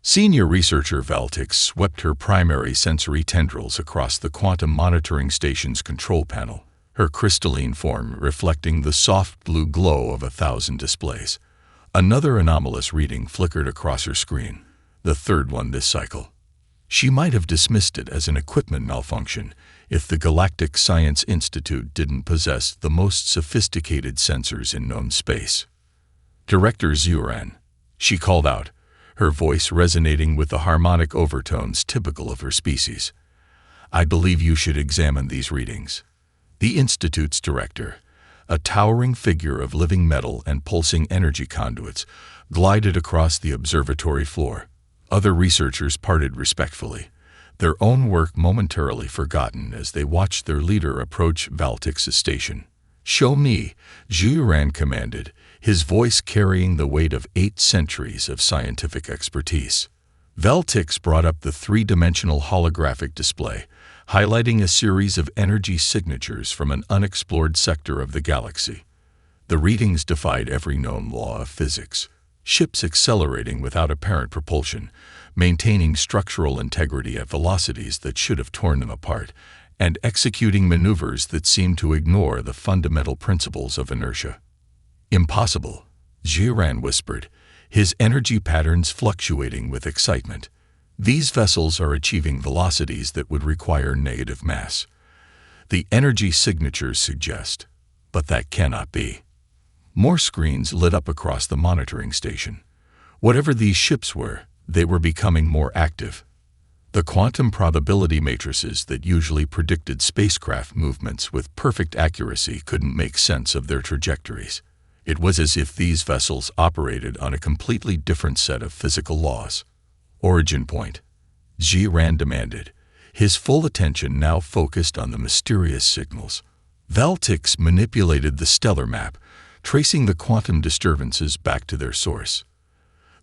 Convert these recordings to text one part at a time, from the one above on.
Senior researcher Galactic swept her primary sensory tendrils across the quantum monitoring station's control panel, her crystalline form reflecting the soft blue glow of 1,000 displays. Another anomalous reading flickered across her screen, the third one this cycle. She might have dismissed it as an equipment malfunction if the Galactic Science Institute didn't possess the most sophisticated sensors in known space. "Director Zuran," she called out, her voice resonating with the harmonic overtones typical of her species. "I believe you should examine these readings." The Institute's director, a towering figure of living metal and pulsing energy conduits, glided across the observatory floor. Other researchers parted respectfully, their own work momentarily forgotten as they watched their leader approach Galactic's station. "Show me," Zuran commanded, his voice carrying the weight of 8 centuries of scientific expertise. Galactic brought up the three-dimensional holographic display, highlighting a series of energy signatures from an unexplored sector of the galaxy. The readings defied every known law of physics. Ships accelerating without apparent propulsion, maintaining structural integrity at velocities that should have torn them apart, and executing maneuvers that seemed to ignore the fundamental principles of inertia. "Impossible," Zuran whispered, his energy patterns fluctuating with excitement. "These vessels are achieving velocities that would require negative mass. The energy signatures suggest, but that cannot be." More screens lit up across the monitoring station. Whatever these ships were, they were becoming more active. The quantum probability matrices that usually predicted spacecraft movements with perfect accuracy couldn't make sense of their trajectories. It was as if these vessels operated on a completely different set of physical laws. "Origin point," Zuran demanded, his full attention now focused on the mysterious signals. Galactic manipulated the stellar map, tracing the quantum disturbances back to their source.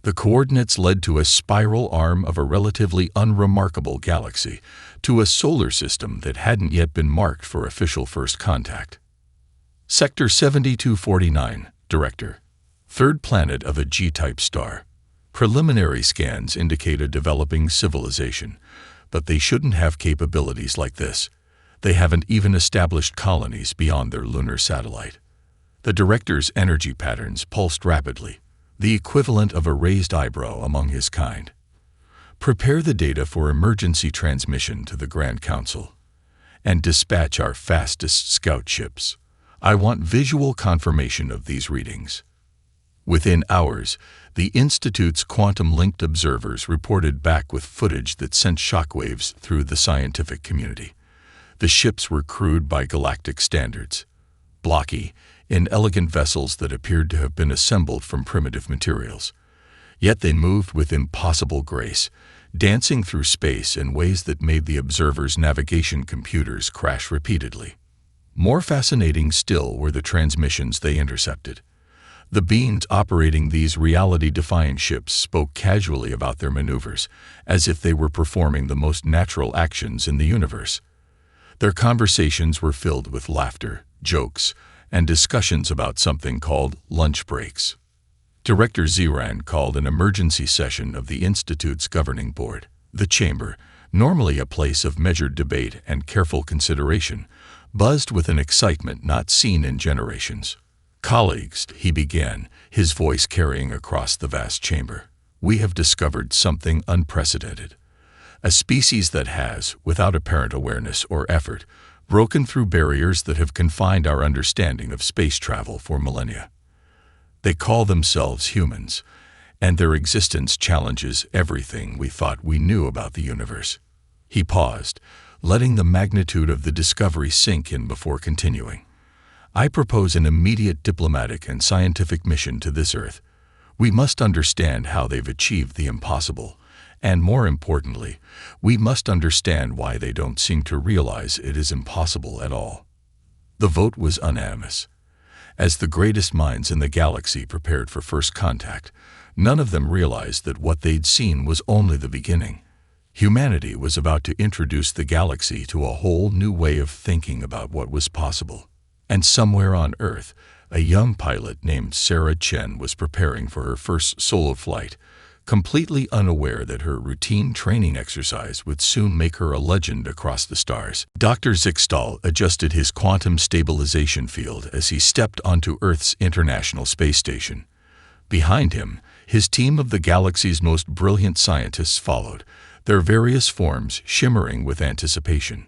The coordinates led to a spiral arm of a relatively unremarkable galaxy, to a solar system that hadn't yet been marked for official first contact. "Sector 7249, Director. Third planet of a G-type star. Preliminary scans indicate a developing civilization, but they shouldn't have capabilities like this. They haven't even established colonies beyond their lunar satellite." The director's energy patterns pulsed rapidly, the equivalent of a raised eyebrow among his kind. "Prepare the data for emergency transmission to the Grand Council, and dispatch our fastest scout ships. I want visual confirmation of these readings." Within hours, the Institute's quantum-linked observers reported back with footage that sent shockwaves through the scientific community. The ships were crewed by galactic standards, blocky, inelegant vessels that appeared to have been assembled from primitive materials. Yet they moved with impossible grace, dancing through space in ways that made the observers' navigation computers crash repeatedly. More fascinating still were the transmissions they intercepted. The beings operating these reality-defying ships spoke casually about their maneuvers, as if they were performing the most natural actions in the universe. Their conversations were filled with laughter, jokes, and discussions about something called lunch breaks. Director Zuran called an emergency session of the Institute's governing board. The chamber, normally a place of measured debate and careful consideration, buzzed with an excitement not seen in generations. "Colleagues," he began, his voice carrying across the vast chamber, "we have discovered something unprecedented. A species that has, without apparent awareness or effort, broken through barriers that have confined our understanding of space travel for millennia. They call themselves humans, and their existence challenges everything we thought we knew about the universe." He paused, letting the magnitude of the discovery sink in before continuing. "I propose an immediate diplomatic and scientific mission to this Earth. We must understand how they've achieved the impossible, and more importantly, we must understand why they don't seem to realize it is impossible at all." The vote was unanimous. As the greatest minds in the galaxy prepared for first contact, none of them realized that what they'd seen was only the beginning. Humanity was about to introduce the galaxy to a whole new way of thinking about what was possible. And somewhere on Earth, a young pilot named Sarah Chen was preparing for her first solo flight, completely unaware that her routine training exercise would soon make her a legend across the stars. Dr. Zixtal adjusted his quantum stabilization field as he stepped onto Earth's International Space Station. Behind him, his team of the galaxy's most brilliant scientists followed, their various forms shimmering with anticipation.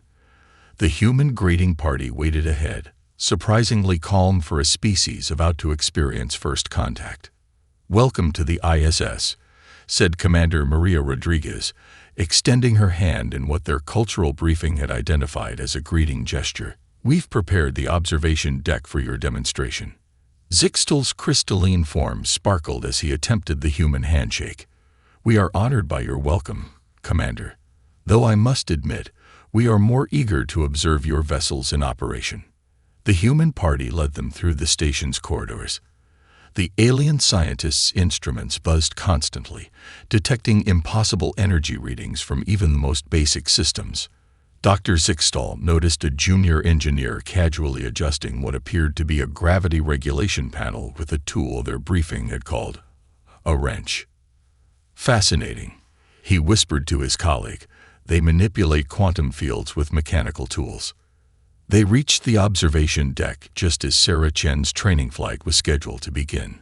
The human greeting party waited ahead, surprisingly calm for a species about to experience first contact. "Welcome to the ISS," said Commander Maria Rodriguez, extending her hand in what their cultural briefing had identified as a greeting gesture. "We've prepared the observation deck for your demonstration." Zixtal's crystalline form sparkled as he attempted the human handshake. "We are honored by your welcome, Commander. Though I must admit, we are more eager to observe your vessels in operation." The human party led them through the station's corridors. The alien scientists' instruments buzzed constantly, detecting impossible energy readings from even the most basic systems. Dr. Zixtal noticed a junior engineer casually adjusting what appeared to be a gravity regulation panel with a tool their briefing had called a wrench. "Fascinating," he whispered to his colleague. "They manipulate quantum fields with mechanical tools." They reached the observation deck just as Sarah Chen's training flight was scheduled to begin.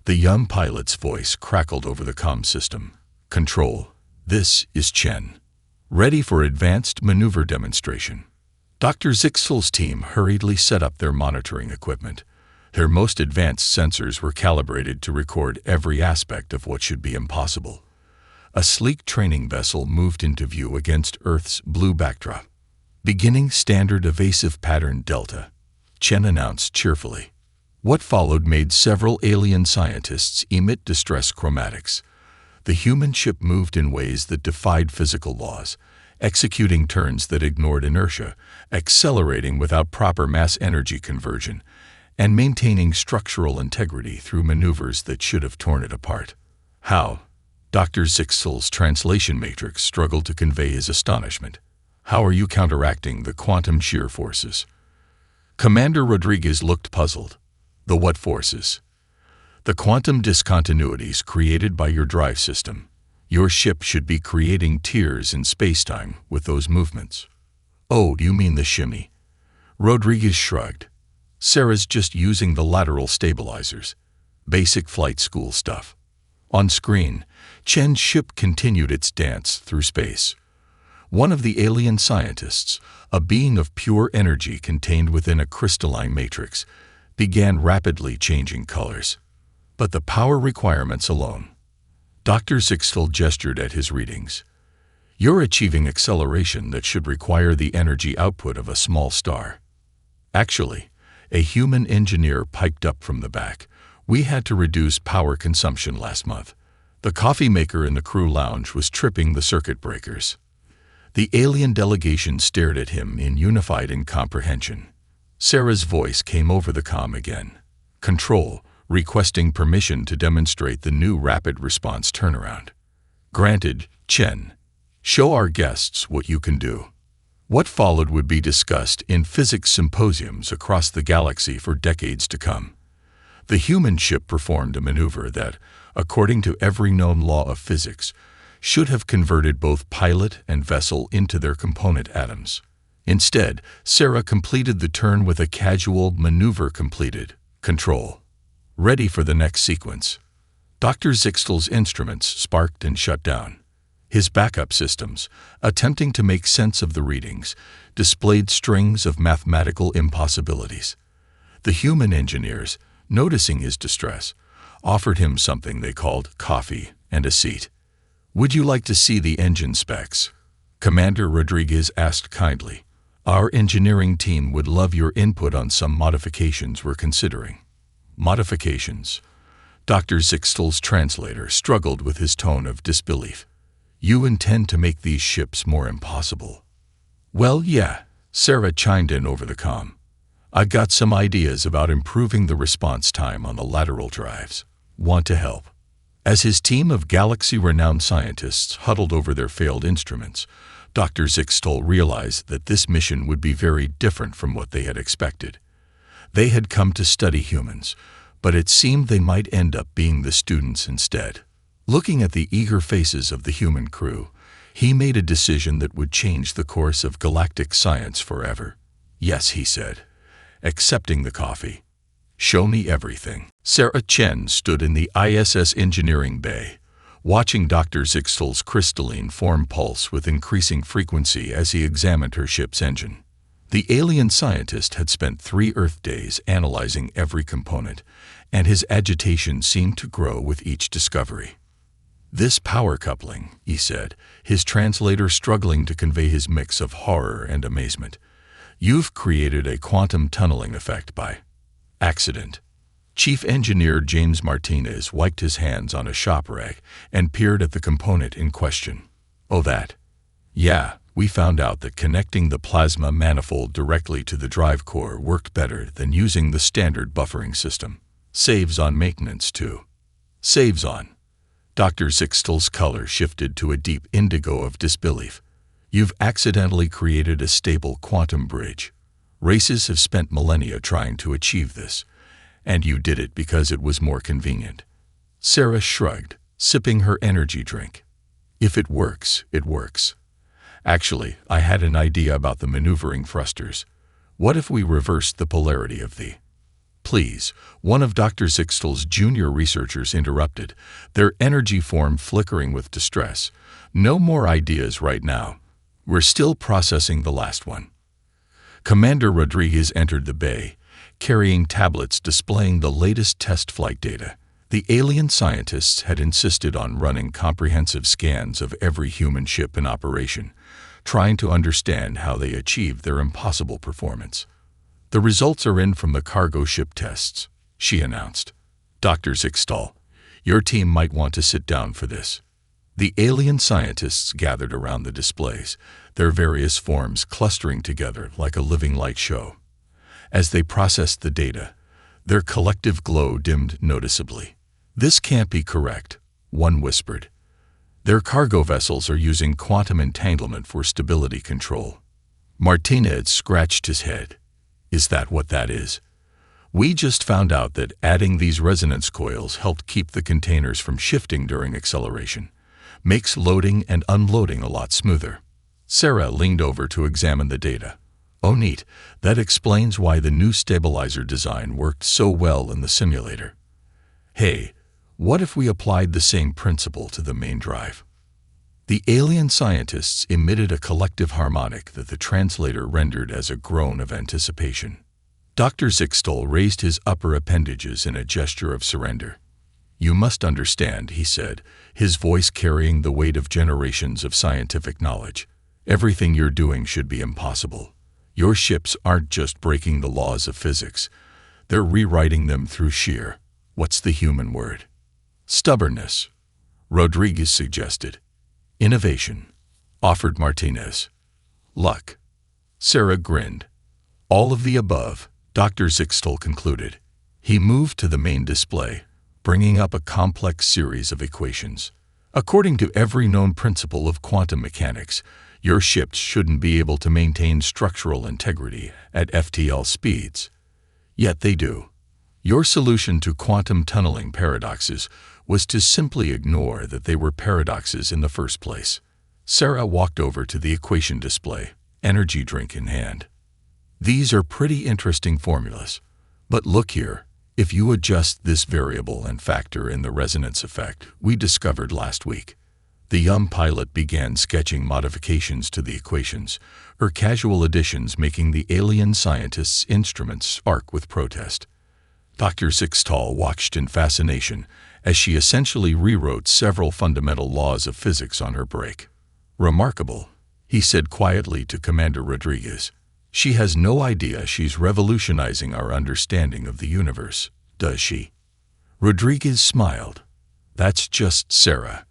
The young pilot's voice crackled over the comm system. "Control, this is Chen. Ready for advanced maneuver demonstration." Dr. Zixtal's team hurriedly set up their monitoring equipment. Their most advanced sensors were calibrated to record every aspect of what should be impossible. A sleek training vessel moved into view against Earth's blue backdrop. "Beginning standard evasive pattern Delta," Chen announced cheerfully. What followed made several alien scientists emit distress chromatics. The human ship moved in ways that defied physical laws, executing turns that ignored inertia, accelerating without proper mass-energy conversion, and maintaining structural integrity through maneuvers that should have torn it apart. "How?" Dr. Zixtal's translation matrix struggled to convey his astonishment. "How are you counteracting the quantum shear forces?" Commander Rodriguez looked puzzled. "The what forces?" "The quantum discontinuities created by your drive system. Your ship should be creating tears in spacetime with those movements." "Oh, you mean the shimmy?" Rodriguez shrugged. "Sarah's just using the lateral stabilizers. Basic flight school stuff." On screen, Chen's ship continued its dance through space. One of the alien scientists, a being of pure energy contained within a crystalline matrix, began rapidly changing colors. But the power requirements alone. Dr. Zixtal gestured at his readings. "You're achieving acceleration that should require the energy output of a small star." "Actually," a human engineer piped up from the back, "we had to reduce power consumption last month. The coffee maker in the crew lounge was tripping the circuit breakers." The alien delegation stared at him in unified incomprehension. Sarah's voice came over the comm again. "Control, requesting permission to demonstrate the new rapid response turnaround." "Granted, Chen. Show our guests what you can do." What followed would be discussed in physics symposiums across the galaxy for decades to come. The human ship performed a maneuver that, according to every known law of physics, should have converted both pilot and vessel into their component atoms. Instead, Sarah completed the turn with a casual maneuver completed. "Control. Ready for the next sequence." Dr. Zixtal's instruments sparked and shut down. His backup systems, attempting to make sense of the readings, displayed strings of mathematical impossibilities. The human engineers, noticing his distress, offered him something they called coffee and a seat. "Would you like to see the engine specs?" Commander Rodriguez asked kindly. "Our engineering team would love your input on some modifications we're considering." "Modifications?" Dr. Zixtal's translator struggled with his tone of disbelief. "You intend to make these ships more impossible?" "Well, yeah," Sarah chimed in over the comm. "I've got some ideas about improving the response time on the lateral drives. Want to help?" As his team of galaxy-renowned scientists huddled over their failed instruments, Dr. Zixtal realized that this mission would be very different from what they had expected. They had come to study humans, but it seemed they might end up being the students instead. Looking at the eager faces of the human crew, he made a decision that would change the course of galactic science forever. "Yes," he said, accepting the coffee. "Show me everything." Sarah Chen stood in the ISS engineering bay, watching Dr. Zixtel's crystalline form pulse with increasing frequency as he examined her ship's engine. The alien scientist had spent 3 Earth days analyzing every component, and his agitation seemed to grow with each discovery. "This power coupling," he said, his translator struggling to convey his mix of horror and amazement. "You've created a quantum tunneling effect by accident." Chief Engineer James Martinez wiped his hands on a shop rag and peered at the component in question. "Oh, that? Yeah, we found out that connecting the plasma manifold directly to the drive core worked better than using the standard buffering system. Saves on maintenance, too." "Saves on?" Dr. Zixtel's color shifted to a deep indigo of disbelief. "You've accidentally created a stable quantum bridge. Races have spent millennia trying to achieve this, and you did it because it was more convenient." Sarah shrugged, sipping her energy drink. "If it works, it works. Actually, I had an idea about the maneuvering thrusters. What if we reversed the polarity of the—" "Please," one of Dr. Zixtel's junior researchers interrupted, their energy form flickering with distress. "No more ideas right now. We're still processing the last one." Commander Rodriguez entered the bay, carrying tablets displaying the latest test flight data. The alien scientists had insisted on running comprehensive scans of every human ship in operation, trying to understand how they achieved their impossible performance. "The results are in from the cargo ship tests," she announced. "Dr. Zixtel, your team might want to sit down for this." The alien scientists gathered around the displays, their various forms clustering together like a living light show. As they processed the data, their collective glow dimmed noticeably. "This can't be correct," one whispered. "Their cargo vessels are using quantum entanglement for stability control." Martinez scratched his head. "Is that what that is? We just found out that adding these resonance coils helped keep the containers from shifting during acceleration. Makes loading and unloading a lot smoother." Sarah leaned over to examine the data. "Oh, neat. That explains why the new stabilizer design worked so well in the simulator. Hey, what if we applied the same principle to the main drive?" The alien scientists emitted a collective harmonic that the translator rendered as a groan of anticipation. Dr. Zixtel raised his upper appendages in a gesture of surrender. "You must understand," he said, his voice carrying the weight of generations of scientific knowledge. "Everything you're doing should be impossible. Your ships aren't just breaking the laws of physics. They're rewriting them through sheer, what's the human word? Stubbornness," Rodriguez suggested. "Innovation," offered Martinez. "Luck." Sarah grinned. "All of the above," Dr. Zixtel concluded. He moved to the main display, bringing up a complex series of equations. "According to every known principle of quantum mechanics, your ships shouldn't be able to maintain structural integrity at FTL speeds. Yet they do. Your solution to quantum tunneling paradoxes was to simply ignore that they were paradoxes in the first place." Sarah walked over to the equation display, energy drink in hand. "These are pretty interesting formulas. But look here. If you adjust this variable and factor in the resonance effect we discovered last week." The young pilot began sketching modifications to the equations, her casual additions making the alien scientist's instruments arc with protest. Dr. Zixtel watched in fascination as she essentially rewrote several fundamental laws of physics on her break. "Remarkable," he said quietly to Commander Rodriguez. "She has no idea she's revolutionizing our understanding of the universe, does she?" Rodriguez smiled. "That's just Sarah.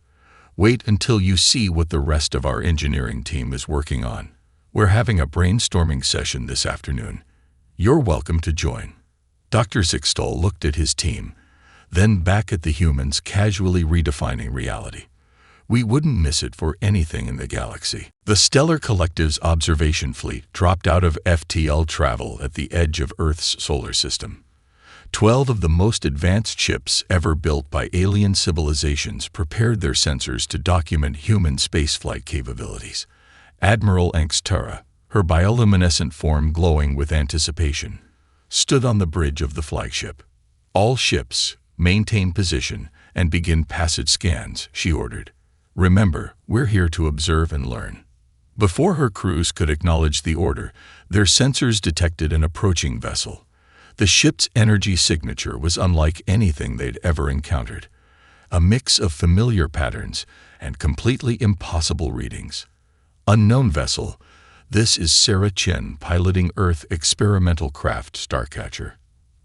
Wait until you see what the rest of our engineering team is working on. We're having a brainstorming session this afternoon. You're welcome to join." Dr. Zixtel looked at his team, then back at the humans casually redefining reality. "We wouldn't miss it for anything in the galaxy." The Stellar Collective's observation fleet dropped out of FTL travel at the edge of Earth's solar system. 12 of the most advanced ships ever built by alien civilizations prepared their sensors to document human spaceflight capabilities. Admiral Angstera, her bioluminescent form glowing with anticipation, stood on the bridge of the flagship. "All ships, maintain position and begin passage scans," she ordered. "Remember, we're here to observe and learn." Before her crews could acknowledge the order, their sensors detected an approaching vessel. The ship's energy signature was unlike anything they'd ever encountered, a mix of familiar patterns and completely impossible readings. Unknown vessel, this is Sarah Chen piloting Earth experimental craft Starcatcher.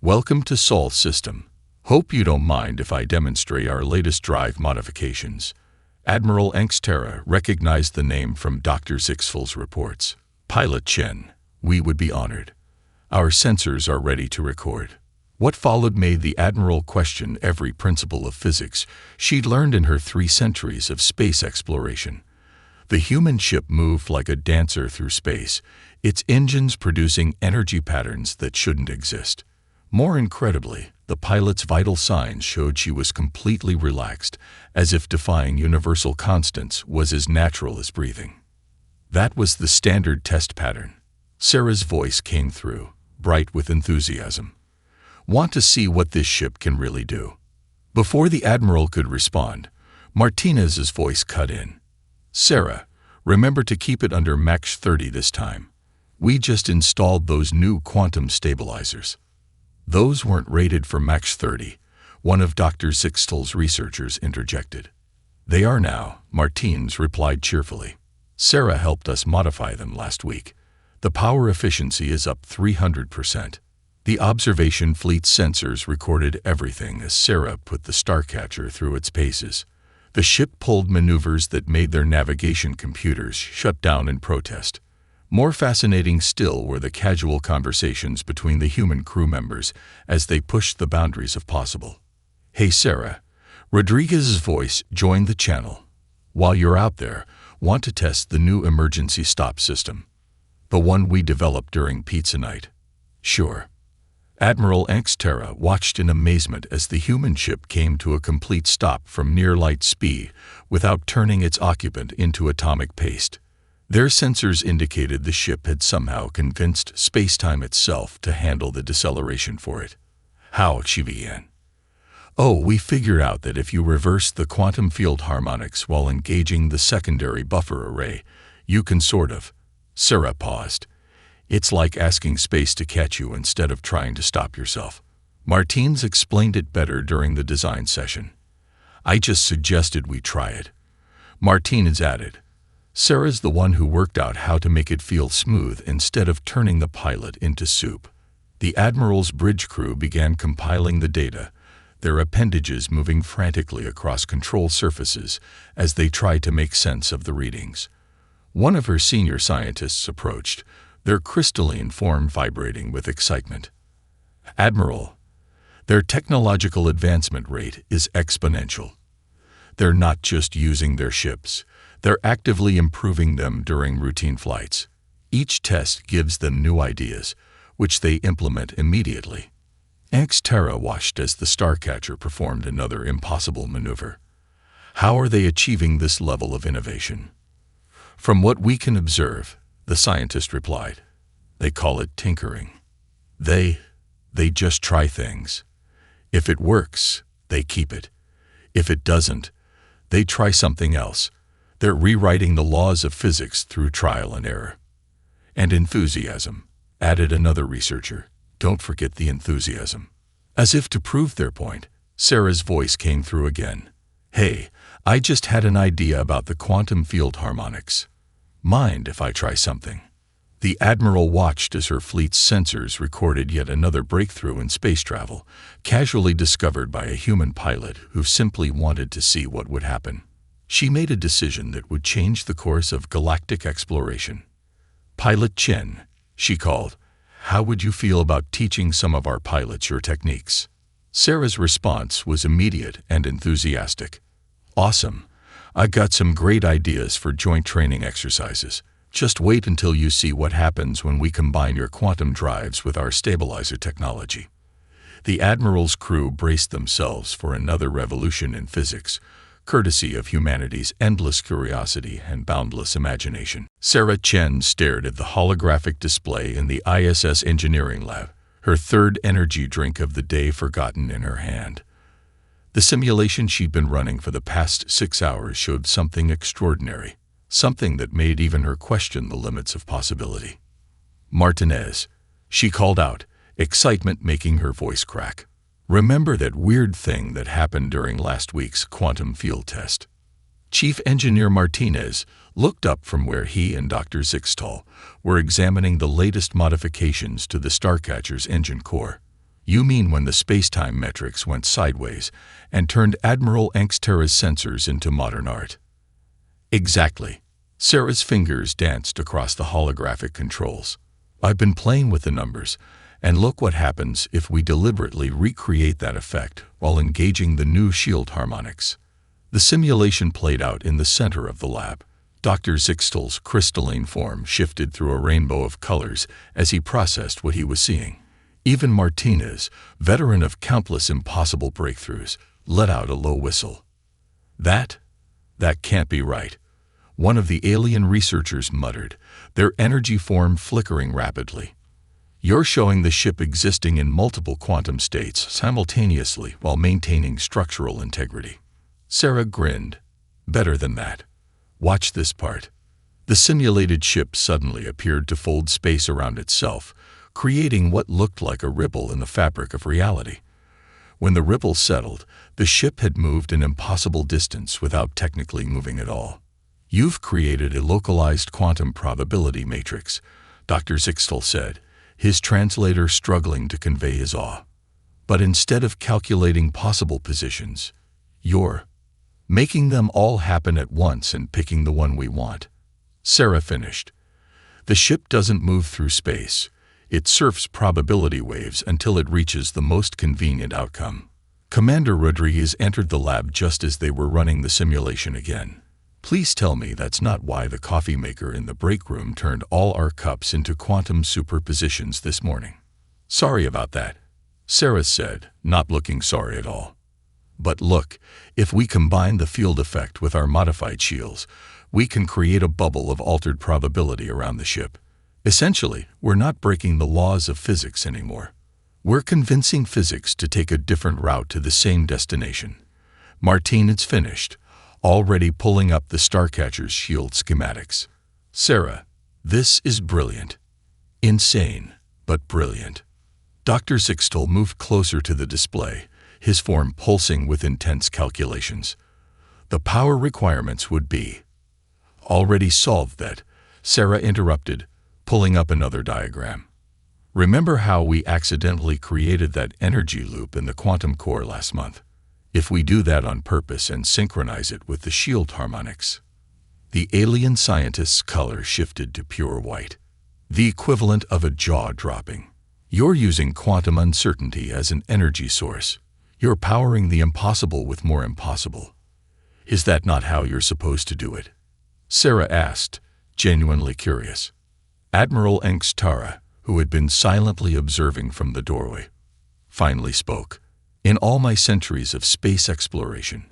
Welcome to Sol system. Hope you don't mind if I demonstrate our latest drive modifications. Admiral Angstera recognized the name from Dr. Zixfel's reports. Pilot Chen, we would be honored. Our sensors are ready to record. What followed made the Admiral question every principle of physics she'd learned in her 3 centuries of space exploration. The human ship moved like a dancer through space, its engines producing energy patterns that shouldn't exist. More incredibly, the pilot's vital signs showed she was completely relaxed, as if defying universal constants was as natural as breathing. That was the standard test pattern. Sarah's voice came through, bright with enthusiasm. "Want to see what this ship can really do?" Before the Admiral could respond, Martinez's voice cut in. "Sarah, remember to keep it under Mach 30 this time. We just installed those new quantum stabilizers." "Those weren't rated for Mach 30, one of Dr. Zixfel's researchers interjected. "They are now," Martins replied cheerfully. "Sarah helped us modify them last week. The power efficiency is up 300%. The observation fleet sensors recorded everything as Sarah put the Starcatcher through its paces. The ship pulled maneuvers that made their navigation computers shut down in protest. More fascinating still were the casual conversations between the human crew members as they pushed the boundaries of possible. "Hey Sarah," Rodriguez's voice joined the channel. "While you're out there, want to test the new emergency stop system? The one we developed during pizza night?" "Sure." Admiral Angstera watched in amazement as the human ship came to a complete stop from near light speed without turning its occupant into atomic paste. Their sensors indicated the ship had somehow convinced spacetime itself to handle the deceleration for it. "How?" she began. "Oh, we figured out that if you reverse the quantum field harmonics while engaging the secondary buffer array, you can sort of..." Sarah paused. "It's like asking space to catch you instead of trying to stop yourself." Martins explained it better during the design session. "I just suggested we try it." Martins added, "Sarah's the one who worked out how to make it feel smooth instead of turning the pilot into soup." The Admiral's bridge crew began compiling the data, their appendages moving frantically across control surfaces as they tried to make sense of the readings. One of her senior scientists approached, their crystalline form vibrating with excitement. "Admiral, their technological advancement rate is exponential. They're not just using their ships, they're actively improving them during routine flights. Each test gives them new ideas, which they implement immediately." Angstera watched as the Starcatcher performed another impossible maneuver. "How are they achieving this level of innovation?" "From what we can observe," the scientist replied, "they call it tinkering. They just try things. If it works, they keep it. If it doesn't, they try something else. They're rewriting the laws of physics through trial and error." "And enthusiasm," added another researcher. "Don't forget the enthusiasm." As if to prove their point, Sarah's voice came through again. "Hey, I just had an idea about the quantum field harmonics. Mind if I try something?" The Admiral watched as her fleet's sensors recorded yet another breakthrough in space travel, casually discovered by a human pilot who simply wanted to see what would happen. She made a decision that would change the course of galactic exploration. "Pilot Chen," she called, "how would you feel about teaching some of our pilots your techniques?" Sarah's response was immediate and enthusiastic. "Awesome. I got some great ideas for joint training exercises. Just wait until you see what happens when we combine your quantum drives with our stabilizer technology." The Admiral's crew braced themselves for another revolution in physics, courtesy of humanity's endless curiosity and boundless imagination. Sarah Chen stared at the holographic display in the ISS engineering lab, her third energy drink of the day forgotten in her hand. The simulation she'd been running for the past 6 hours showed something extraordinary, something that made even her question the limits of possibility. "Martinez," she called out, excitement making her voice crack. "Remember that weird thing that happened during last week's quantum field test?" Chief Engineer Martinez looked up from where he and Dr. Zixtal were examining the latest modifications to the Starcatcher's engine core. "You mean when the space-time metrics went sideways and turned Admiral Angstera's sensors into modern art?" "Exactly." Sarah's fingers danced across the holographic controls. "I've been playing with the numbers, and look what happens if we deliberately recreate that effect while engaging the new shield harmonics." The simulation played out in the center of the lab. Dr. Zixtal's crystalline form shifted through a rainbow of colors as he processed what he was seeing. Even Martinez, veteran of countless impossible breakthroughs, let out a low whistle. That can't be right," one of the alien researchers muttered, their energy form flickering rapidly. "You're showing the ship existing in multiple quantum states simultaneously while maintaining structural integrity." Sarah grinned. "Better than that. Watch this part." The simulated ship suddenly appeared to fold space around itself, creating what looked like a ripple in the fabric of reality. When the ripple settled, the ship had moved an impossible distance without technically moving at all. "You've created a localized quantum probability matrix," Dr. Zixtal said, his translator struggling to convey his awe. "But instead of calculating possible positions, you're making them all happen at once and picking the one we want." Sarah finished. "The ship doesn't move through space. It surfs probability waves until it reaches the most convenient outcome." Commander Rodriguez entered the lab just as they were running the simulation again. "Please tell me that's not why the coffee maker in the break room turned all our cups into quantum superpositions this morning." "Sorry about that," Sarah said, not looking sorry at all. "But look, if we combine the field effect with our modified shields, we can create a bubble of altered probability around the ship. Essentially, we're not breaking the laws of physics anymore. We're convincing physics to take a different route to the same destination." Martinez finished, already pulling up the Starcatcher's shield schematics. "Sarah, this is brilliant. Insane, but brilliant." Dr. Zixtal moved closer to the display, his form pulsing with intense calculations. "The power requirements would be—" "Already solved that," Sarah interrupted, pulling up another diagram. "Remember how we accidentally created that energy loop in the quantum core last month? If we do that on purpose and synchronize it with the shield harmonics." The alien scientist's color shifted to pure white, the equivalent of a jaw dropping. "You're using quantum uncertainty as an energy source. You're powering the impossible with more impossible. Is that not how you're supposed to do it?" Sarah asked, genuinely curious. Admiral Angstera, who had been silently observing from the doorway, finally spoke. "In all my centuries of space exploration,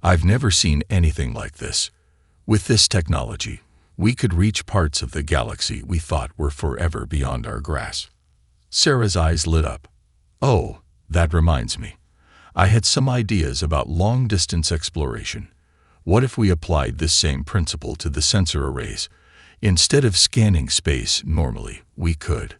I've never seen anything like this. With this technology, we could reach parts of the galaxy we thought were forever beyond our grasp." Sarah's eyes lit up. "Oh, that reminds me. I had some ideas about long-distance exploration. What if we applied this same principle to the sensor arrays? Instead of scanning space normally, we could."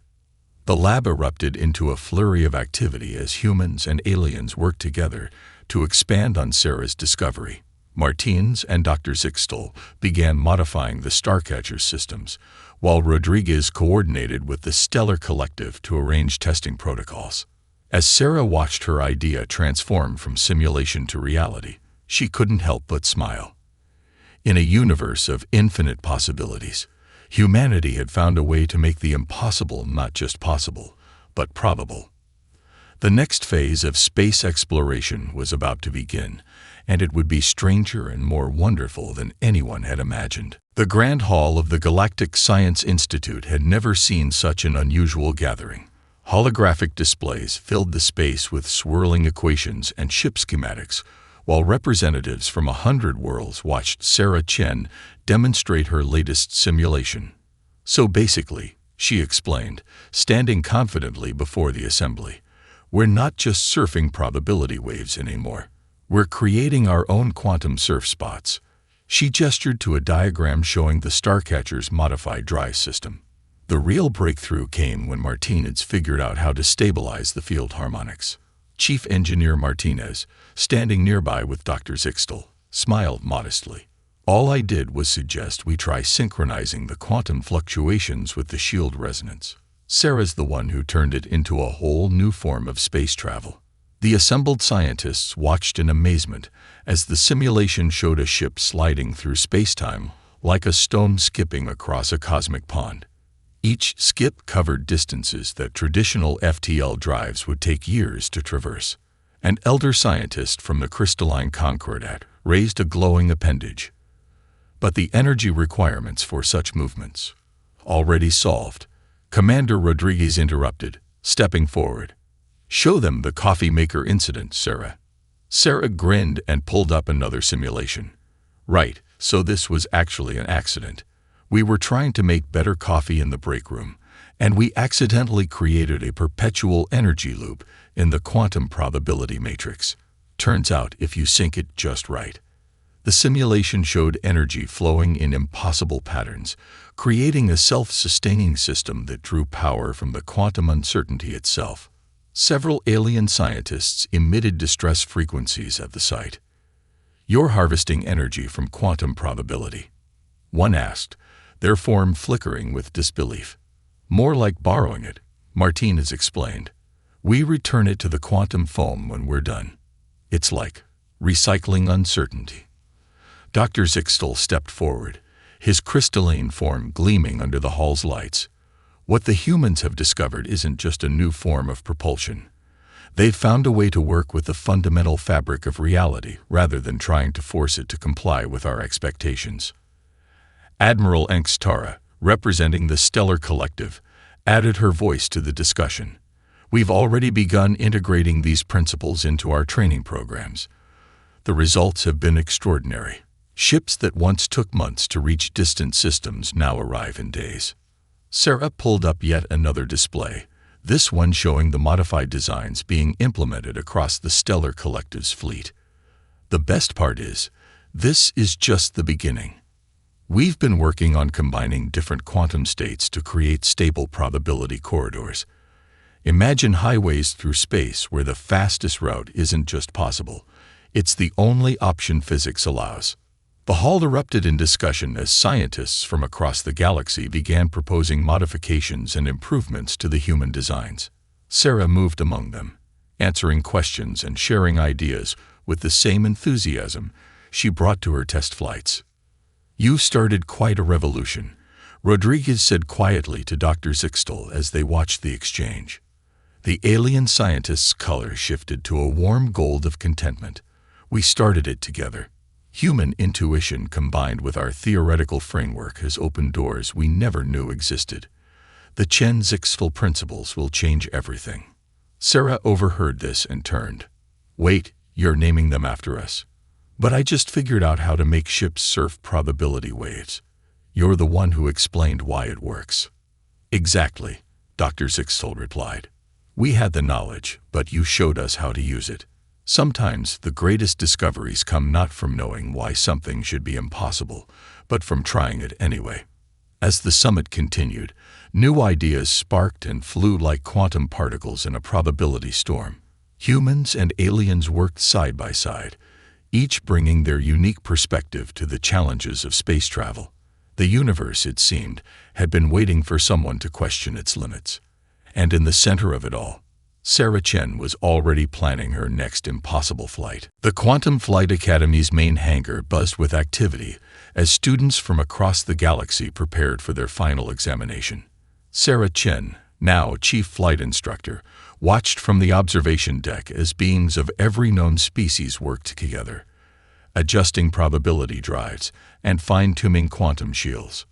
The lab erupted into a flurry of activity as humans and aliens worked together to expand on Sarah's discovery. Martinez and Dr. Zixtal began modifying the Starcatcher systems, while Rodriguez coordinated with the Stellar Collective to arrange testing protocols. As Sarah watched her idea transform from simulation to reality, she couldn't help but smile. In a universe of infinite possibilities, humanity had found a way to make the impossible not just possible, but probable. The next phase of space exploration was about to begin, and it would be stranger and more wonderful than anyone had imagined. The Grand Hall of the Galactic Science Institute had never seen such an unusual gathering. Holographic displays filled the space with swirling equations and ship schematics, while representatives from 100 worlds watched Sarah Chen demonstrate her latest simulation. So basically, she explained, standing confidently before the assembly, we're not just surfing probability waves anymore. We're creating our own quantum surf spots. She gestured to a diagram showing the Starcatcher's modified drive system. The real breakthrough came when Martinez figured out how to stabilize the field harmonics. Chief Engineer Martinez, standing nearby with Dr. Zixtel, smiled modestly. All I did was suggest we try synchronizing the quantum fluctuations with the shield resonance. Sarah's the one who turned it into a whole new form of space travel. The assembled scientists watched in amazement as the simulation showed a ship sliding through space-time like a stone skipping across a cosmic pond. Each skip covered distances that traditional FTL drives would take years to traverse. An elder scientist from the crystalline Concordat raised a glowing appendage. But the energy requirements for such movements, already solved, Commander Rodriguez interrupted, stepping forward. Show them the coffee maker incident, Sarah. Sarah grinned and pulled up another simulation. Right, so this was actually an accident. We were trying to make better coffee in the break room, and we accidentally created a perpetual energy loop in the quantum probability matrix. Turns out if you sync it just right. The simulation showed energy flowing in impossible patterns, creating a self-sustaining system that drew power from the quantum uncertainty itself. Several alien scientists emitted distress frequencies at the site. You're harvesting energy from quantum probability, one asked, their form flickering with disbelief. More like borrowing it, Martinez explained. We return it to the quantum foam when we're done. It's like recycling uncertainty. Dr. Zixtel stepped forward, his crystalline form gleaming under the hall's lights. What the humans have discovered isn't just a new form of propulsion. They've found a way to work with the fundamental fabric of reality rather than trying to force it to comply with our expectations. Admiral Engstara, representing the Stellar Collective, added her voice to the discussion. We've already begun integrating these principles into our training programs. The results have been extraordinary. Ships that once took months to reach distant systems now arrive in days. Sarah pulled up yet another display, this one showing the modified designs being implemented across the Stellar Collective's fleet. The best part is, this is just the beginning. We've been working on combining different quantum states to create stable probability corridors. Imagine highways through space where the fastest route isn't just possible, it's the only option physics allows. The hall erupted in discussion as scientists from across the galaxy began proposing modifications and improvements to the human designs. Sarah moved among them, answering questions and sharing ideas with the same enthusiasm she brought to her test flights. You've started quite a revolution, Rodriguez said quietly to Dr. Zixtel as they watched the exchange. The alien scientist's color shifted to a warm gold of contentment. We started it together. Human intuition combined with our theoretical framework has opened doors we never knew existed. The Chen Zixtel principles will change everything. Sarah overheard this and turned. Wait, you're naming them after us. But I just figured out how to make ships surf probability waves. You're the one who explained why it works. Exactly, Dr. Zixtel replied. We had the knowledge, but you showed us how to use it. Sometimes the greatest discoveries come not from knowing why something should be impossible, but from trying it anyway. As the summit continued, new ideas sparked and flew like quantum particles in a probability storm. Humans and aliens worked side by side, each bringing their unique perspective to the challenges of space travel. The universe, it seemed, had been waiting for someone to question its limits. And in the center of it all, Sarah Chen was already planning her next impossible flight. The Quantum Flight Academy's main hangar buzzed with activity as students from across the galaxy prepared for their final examination. Sarah Chen, now chief flight instructor, watched from the observation deck as beings of every known species worked together, adjusting probability drives and fine-tuning quantum shields.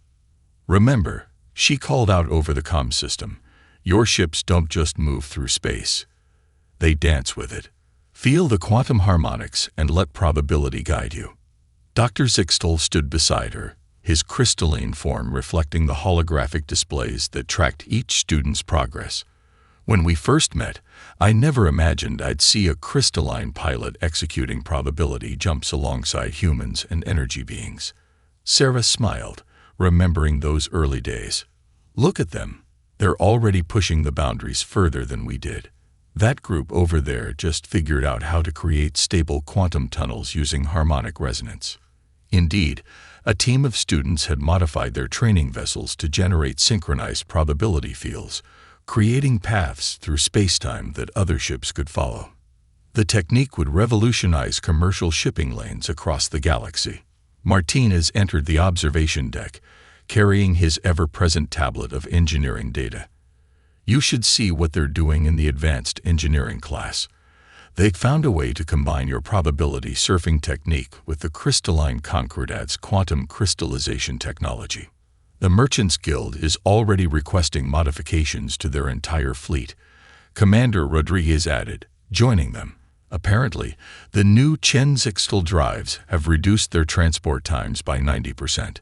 Remember, she called out over the comm system, Your ships don't just move through space. They dance with it. Feel the quantum harmonics and let probability guide you. Dr. Zixtel stood beside her, his crystalline form reflecting the holographic displays that tracked each student's progress. When we first met, I never imagined I'd see a crystalline pilot executing probability jumps alongside humans and energy beings. Sarah smiled, remembering those early days. Look at them. They're already pushing the boundaries further than we did. That group over there just figured out how to create stable quantum tunnels using harmonic resonance. Indeed, a team of students had modified their training vessels to generate synchronized probability fields, creating paths through spacetime that other ships could follow. The technique would revolutionize commercial shipping lanes across the galaxy. Martinez entered the observation deck, carrying his ever-present tablet of engineering data. You should see what they're doing in the advanced engineering class. They found a way to combine your probability surfing technique with the crystalline Concordad's quantum crystallization technology. The Merchants Guild is already requesting modifications to their entire fleet, Commander Rodriguez added, joining them. Apparently, the new Chen Zixtel drives have reduced their transport times by 90%.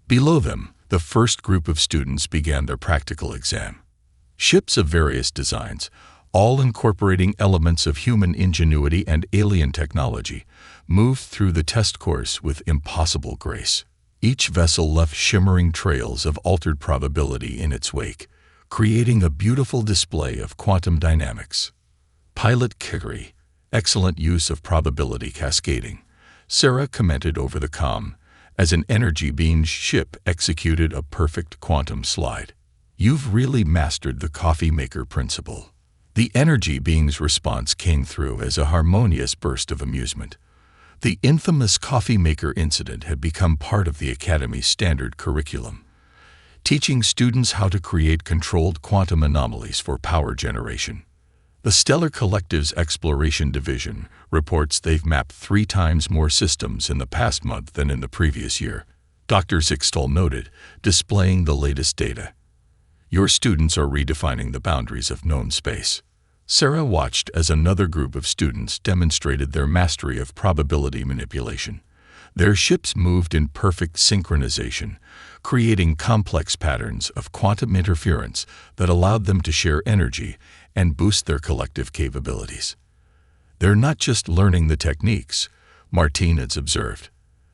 Below them, the first group of students began their practical exam. Ships of various designs, all incorporating elements of human ingenuity and alien technology, moved through the test course with impossible grace. Each vessel left shimmering trails of altered probability in its wake, creating a beautiful display of quantum dynamics. Pilot Kikri, excellent use of probability cascading, Sarah commented over the comm, as an energy Binge ship executed a perfect quantum slide. You've really mastered the coffee maker principle. The energy being's response came through as a harmonious burst of amusement. The infamous coffee maker incident had become part of the Academy's standard curriculum, teaching students how to create controlled quantum anomalies for power generation. The Stellar Collective's Exploration Division reports they've mapped 3 times more systems in the past month than in the previous year, Dr. Zixtel noted, displaying the latest data. Your students are redefining the boundaries of known space. Sarah watched as another group of students demonstrated their mastery of probability manipulation. Their ships moved in perfect synchronization, creating complex patterns of quantum interference that allowed them to share energy and boost their collective capabilities. They're not just learning the techniques, Martinez observed.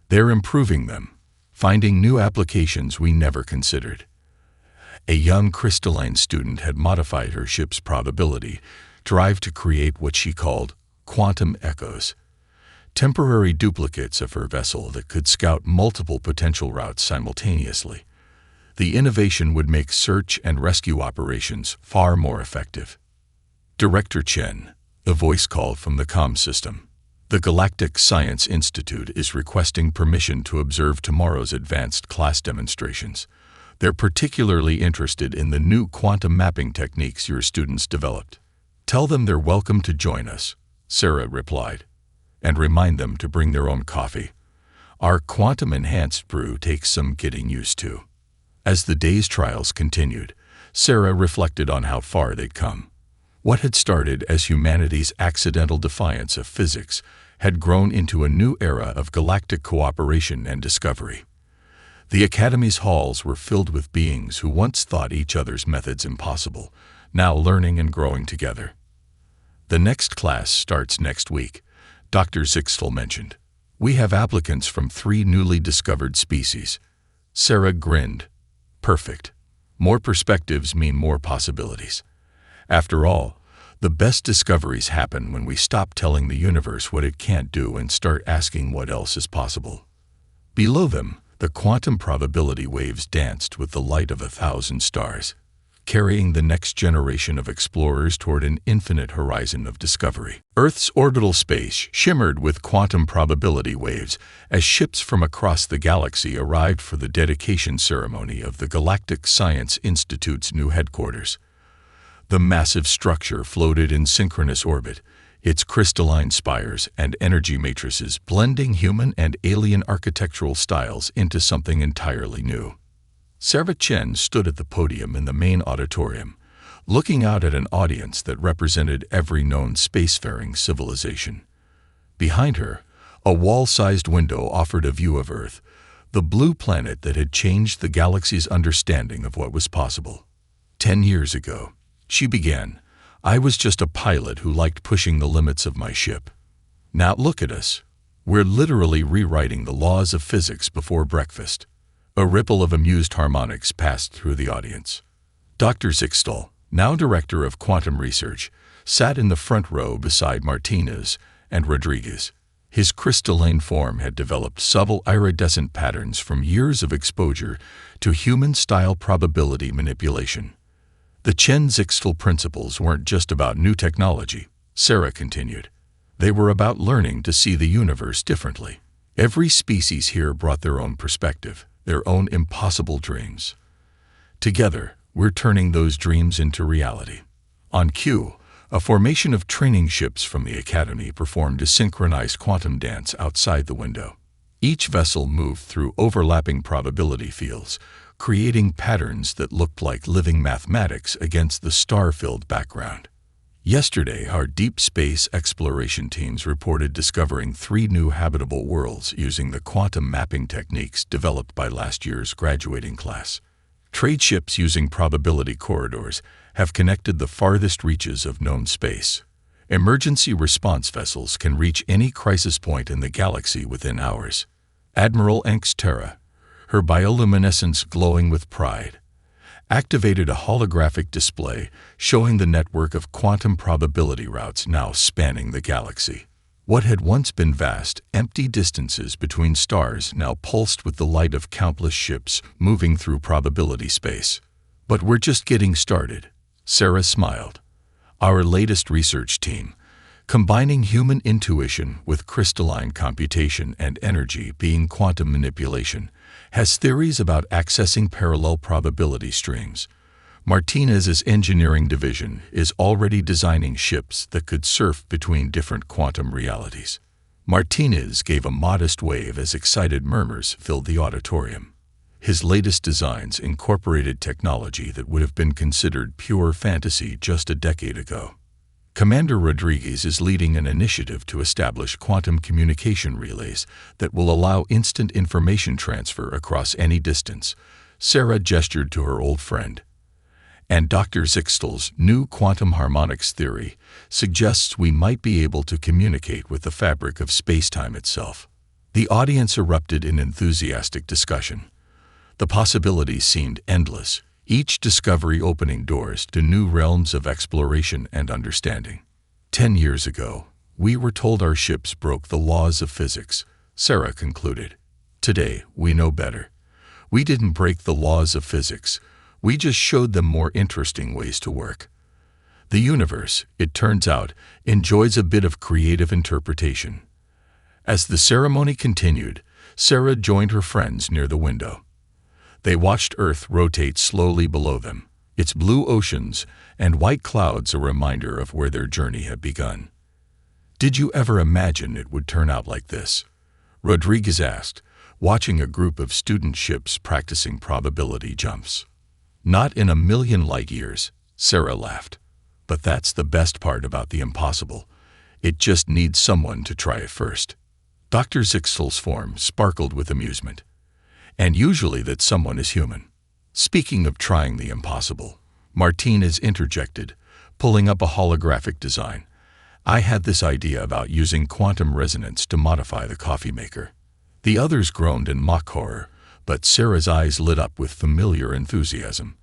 They're improving them, finding new applications we never considered. A young crystalline student had modified her ship's probability drive to create what she called quantum echoes, temporary duplicates of her vessel that could scout multiple potential routes simultaneously. The innovation would make search and rescue operations far more effective. Director Chen, the voice called from the comm system. The Galactic Science Institute is requesting permission to observe tomorrow's advanced class demonstrations. They're particularly interested in the new quantum mapping techniques your students developed. Tell them they're welcome to join us, Sarah replied, and remind them to bring their own coffee. Our quantum-enhanced brew takes some getting used to. As the day's trials continued, Sarah reflected on how far they'd come. What had started as humanity's accidental defiance of physics had grown into a new era of galactic cooperation and discovery. The Academy's halls were filled with beings who once thought each other's methods impossible, now learning and growing together. The next class starts next week, Dr. Zixtel mentioned. We have applicants from 3 newly discovered species. Sarah grinned. Perfect. More perspectives mean more possibilities. After all, the best discoveries happen when we stop telling the universe what it can't do and start asking what else is possible. Below them, the quantum probability waves danced with the light of 1,000 stars, carrying the next generation of explorers toward an infinite horizon of discovery. Earth's orbital space shimmered with quantum probability waves as ships from across the galaxy arrived for the dedication ceremony of the Galactic Science Institute's new headquarters. The massive structure floated in synchronous orbit, its crystalline spires and energy matrices blending human and alien architectural styles into something entirely new. Sarah Chen stood at the podium in the main auditorium, looking out at an audience that represented every known spacefaring civilization. Behind her, a wall-sized window offered a view of Earth, the blue planet that had changed the galaxy's understanding of what was possible. 10 years ago, she began, I was just a pilot who liked pushing the limits of my ship. Now look at us. We're literally rewriting the laws of physics before breakfast. A ripple of amused harmonics passed through the audience. Dr. Zixtal, now director of quantum research, sat in the front row beside Martinez and Rodriguez. His crystalline form had developed subtle iridescent patterns from years of exposure to human-style probability manipulation. The Chen-Zixtal principles weren't just about new technology, Sarah continued. They were about learning to see the universe differently. Every species here brought their own perspective, their own impossible dreams. Together, we're turning those dreams into reality. On cue, a formation of training ships from the Academy performed a synchronized quantum dance outside the window. Each vessel moved through overlapping probability fields, creating patterns that looked like living mathematics against the star-filled background. Yesterday, our deep space exploration teams reported discovering 3 new habitable worlds using the quantum mapping techniques developed by last year's graduating class. Trade ships using probability corridors have connected the farthest reaches of known space. Emergency response vessels can reach any crisis point in the galaxy within hours. Admiral Enk's Terra, her bioluminescence glowing with pride, activated a holographic display showing the network of quantum probability routes now spanning the galaxy. What had once been vast, empty distances between stars now pulsed with the light of countless ships moving through probability space. But we're just getting started, Sarah smiled. Our latest research team, combining human intuition with crystalline computation and energy being quantum manipulation, has theories about accessing parallel probability streams. Martinez's engineering division is already designing ships that could surf between different quantum realities. Martinez gave a modest wave as excited murmurs filled the auditorium. His latest designs incorporated technology that would have been considered pure fantasy just a decade ago. Commander Rodriguez is leading an initiative to establish quantum communication relays that will allow instant information transfer across any distance. Sarah gestured to her old friend. And Dr. Zixtal's new quantum harmonics theory suggests we might be able to communicate with the fabric of space-time itself. The audience erupted in enthusiastic discussion. The possibilities seemed endless, each discovery opening doors to new realms of exploration and understanding. 10 years ago, we were told our ships broke the laws of physics, Sarah concluded. Today, we know better. We didn't break the laws of physics. We just showed them more interesting ways to work. The universe, it turns out, enjoys a bit of creative interpretation. As the ceremony continued, Sarah joined her friends near the window. They watched Earth rotate slowly below them, its blue oceans and white clouds a reminder of where their journey had begun. Did you ever imagine it would turn out like this? Rodriguez asked, watching a group of student ships practicing probability jumps. Not in a million light years, Sarah laughed. But that's the best part about the impossible. It just needs someone to try it first. Dr. Zixtal's form sparkled with amusement. And usually that someone is human. Speaking of trying the impossible, Martinez interjected, pulling up a holographic design. I had this idea about using quantum resonance to modify the coffee maker. The others groaned in mock horror, but Sarah's eyes lit up with familiar enthusiasm.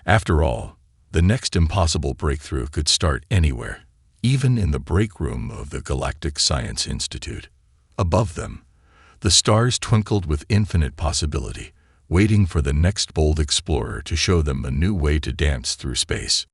After all, the next impossible breakthrough could start anywhere, even in the break room of the Galactic Science Institute. Above them, the stars twinkled with infinite possibility, waiting for the next bold explorer to show them a new way to dance through space.